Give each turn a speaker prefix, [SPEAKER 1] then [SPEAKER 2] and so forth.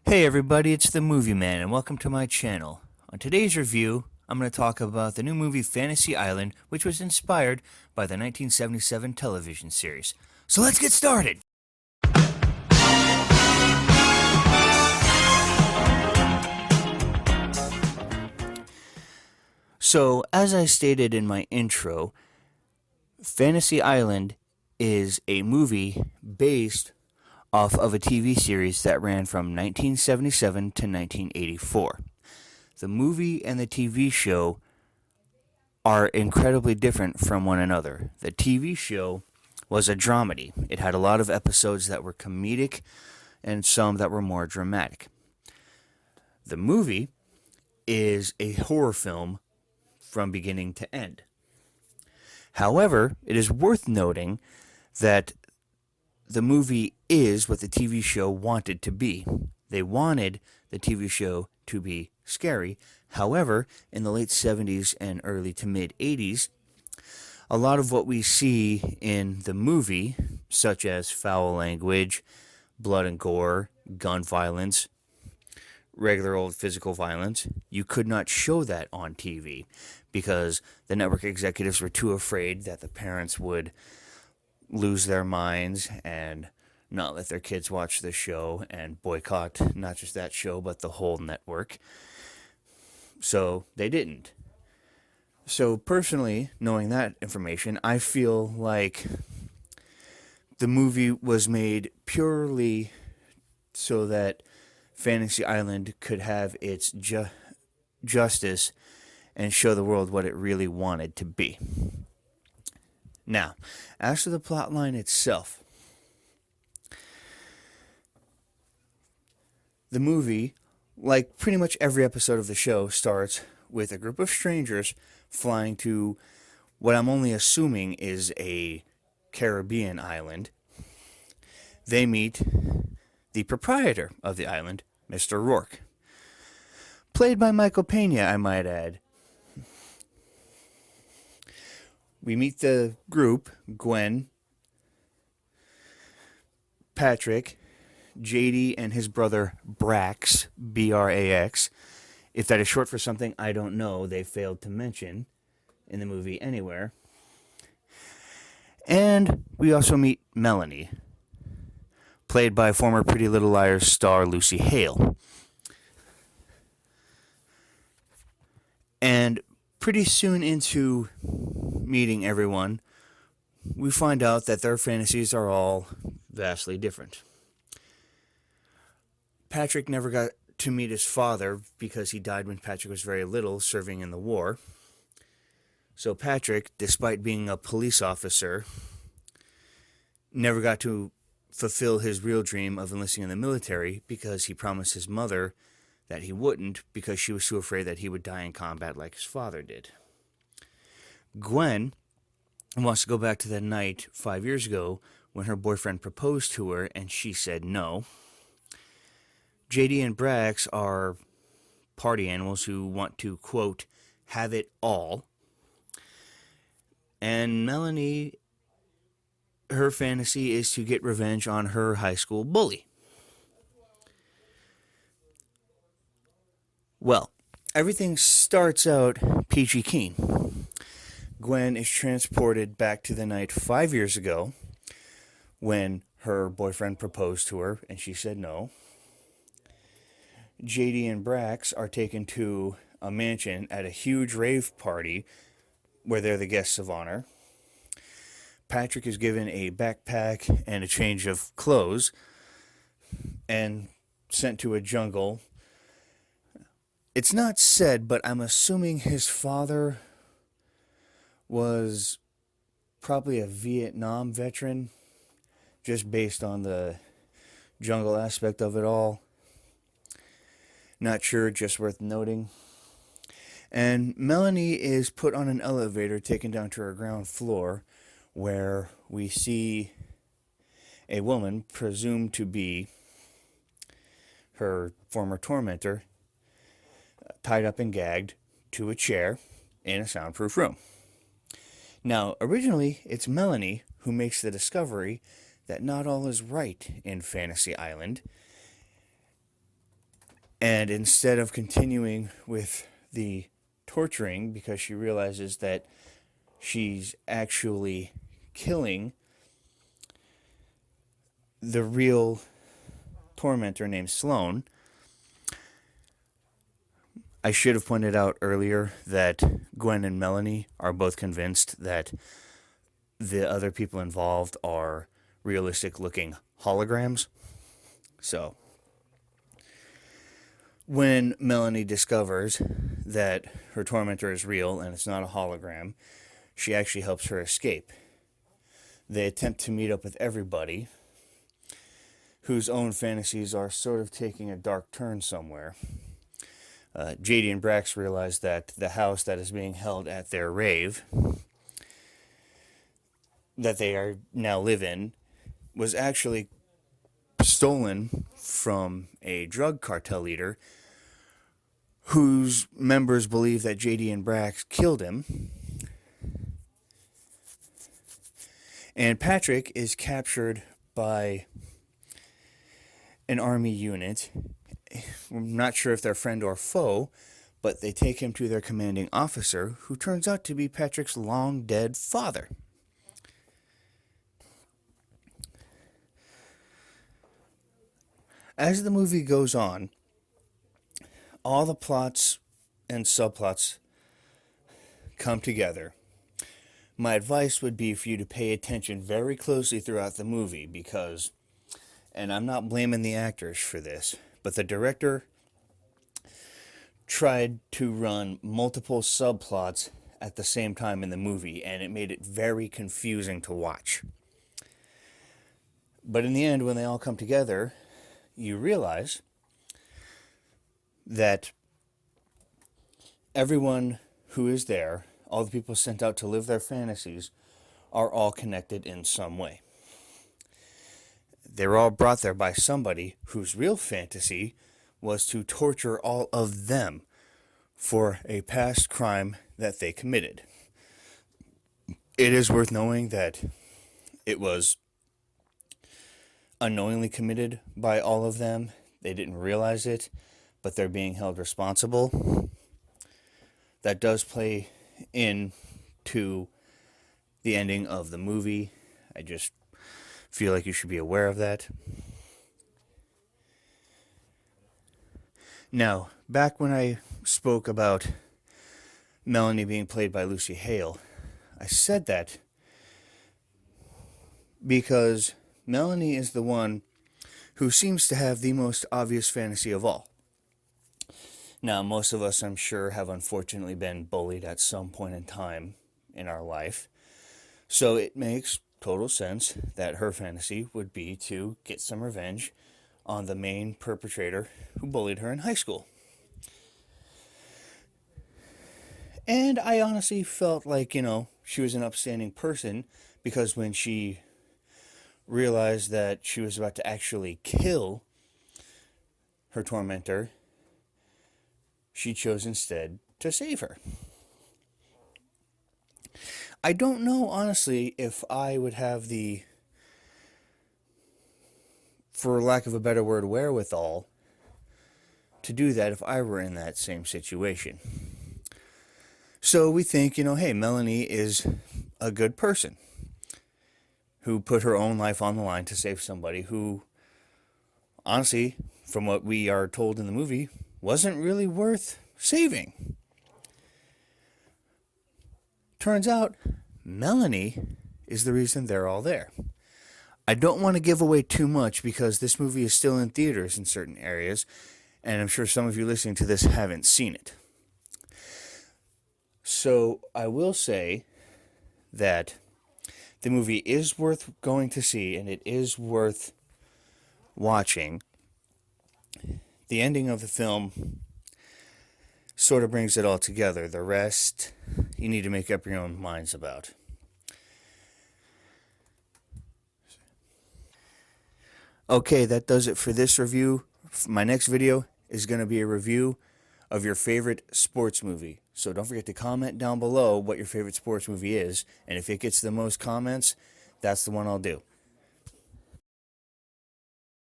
[SPEAKER 1] Hey everybody, it's the Movie Man, and welcome to my channel. On today's review, I'm going to talk about the new movie Fantasy Island, which was inspired by the 1977 television series. So let's get started! So, as I stated in my intro, Fantasy Island is a movie based off of a TV series that ran from 1977 to 1984. The movie and the TV show are incredibly different from one another. The TV show was a dramedy. It had a lot of episodes that were comedic and some that were more dramatic. The movie is a horror film from beginning to end. However, it is worth noting that the movie is what the TV show wanted to be. They wanted the TV show to be scary. However, in the late 70s and early to mid 80s, a lot of what we see in the movie, such as foul language, blood and gore, gun violence, regular old physical violence, you could not show that on TV because the network executives were too afraid that the parents would lose their minds and not let their kids watch the show and boycott not just that show but the whole network. So they didn't. So personally, knowing that information, I feel like the movie was made purely so that Fantasy Island could have its justice and show the world what it really wanted to be. Now, as to the plotline itself, the movie, like pretty much every episode of the show, starts with a group of strangers flying to what I'm only assuming is a Caribbean island. They meet the proprietor of the island, Mr. Rourke. Played by Michael Pena, I might add. We meet the group, Gwen, Patrick, JD, and his brother Brax, Brax. If that is short for something, I don't know. They failed to mention in the movie anywhere. And we also meet Melanie, played by former Pretty Little Liars star Lucy Hale. And pretty soon into meeting everyone, we find out that their fantasies are all vastly different. Patrick never got to meet his father because he died when Patrick was very little, serving in the war. So Patrick, despite being a police officer, never got to fulfill his real dream of enlisting in the military because he promised his mother that he wouldn't because she was too afraid that he would die in combat like his father did. Gwen wants to go back to that night 5 years ago when her boyfriend proposed to her and she said no. JD and Brax are party animals who want to, quote, have it all. And Melanie, her fantasy is to get revenge on her high school bully. Well, everything starts out peachy keen. Gwen is transported back to the night 5 years ago when her boyfriend proposed to her and she said no. JD and Brax are taken to a mansion at a huge rave party where they're the guests of honor. Patrick is given a backpack and a change of clothes and sent to a jungle. It's not said, but I'm assuming his father was probably a Vietnam veteran, just based on the jungle aspect of it all. Not sure, just worth noting. And Melanie is put on an elevator taken down to her ground floor where we see a woman presumed to be her former tormentor tied up and gagged to a chair in a soundproof room. Now, originally, it's Melanie who makes the discovery that not all is right in Fantasy Island, And instead of continuing with the torturing, because she realizes that she's actually killing the real tormentor named Sloane. I should have pointed out earlier that Gwen and Melanie are both convinced that the other people involved are realistic looking holograms. So, when Melanie discovers that her tormentor is real and it's not a hologram, she actually helps her escape. They attempt to meet up with everybody whose own fantasies are sort of taking a dark turn somewhere. JD and Brax realize that the house that is being held at their rave, that they are now live in, was actually stolen from a drug cartel leader whose members believe that JD and Brax killed him. And Patrick is captured by an army unit. I'm not sure if they're friend or foe, but they take him to their commanding officer, who turns out to be Patrick's long-dead father. As the movie goes on, all the plots and subplots come together. My advice would be for you to pay attention very closely throughout the movie because, and I'm not blaming the actors for this, but the director tried to run multiple subplots at the same time in the movie, and it made it very confusing to watch. But in the end, when they all come together, you realize that everyone who is there, all the people sent out to live their fantasies, are all connected in some way. They were all brought there by somebody whose real fantasy was to torture all of them for a past crime that they committed. It is worth knowing that it was unknowingly committed by all of them. They didn't realize it, but they're being held responsible. That does play into the ending of the movie. I just feel like you should be aware of that. Now, back when I spoke about Melanie being played by Lucy Hale, I said that because Melanie is the one who seems to have the most obvious fantasy of all. Now, most of us, I'm sure, have unfortunately been bullied at some point in time in our life. So it makes total sense that her fantasy would be to get some revenge on the main perpetrator who bullied her in high school. And I honestly felt like, she was an upstanding person because when she realized that she was about to actually kill her tormentor, she chose instead to save her. I don't know, honestly, if I would have the, for lack of a better word, wherewithal to do that if I were in that same situation. So we think, hey, Melanie is a good person who put her own life on the line to save somebody who, honestly, from what we are told in the movie, wasn't really worth saving. Turns out, Melanie is the reason they're all there. I don't want to give away too much because this movie is still in theaters in certain areas, and I'm sure some of you listening to this haven't seen it. So I will say that the movie is worth going to see, and it is worth watching. The ending of the film sort of brings it all together. The rest, you need to make up your own minds about. Okay, that does it for this review. My next video is going to be a review of your favorite sports movie. So don't forget to comment down below what your favorite sports movie is. And if it gets the most comments, that's the one I'll do.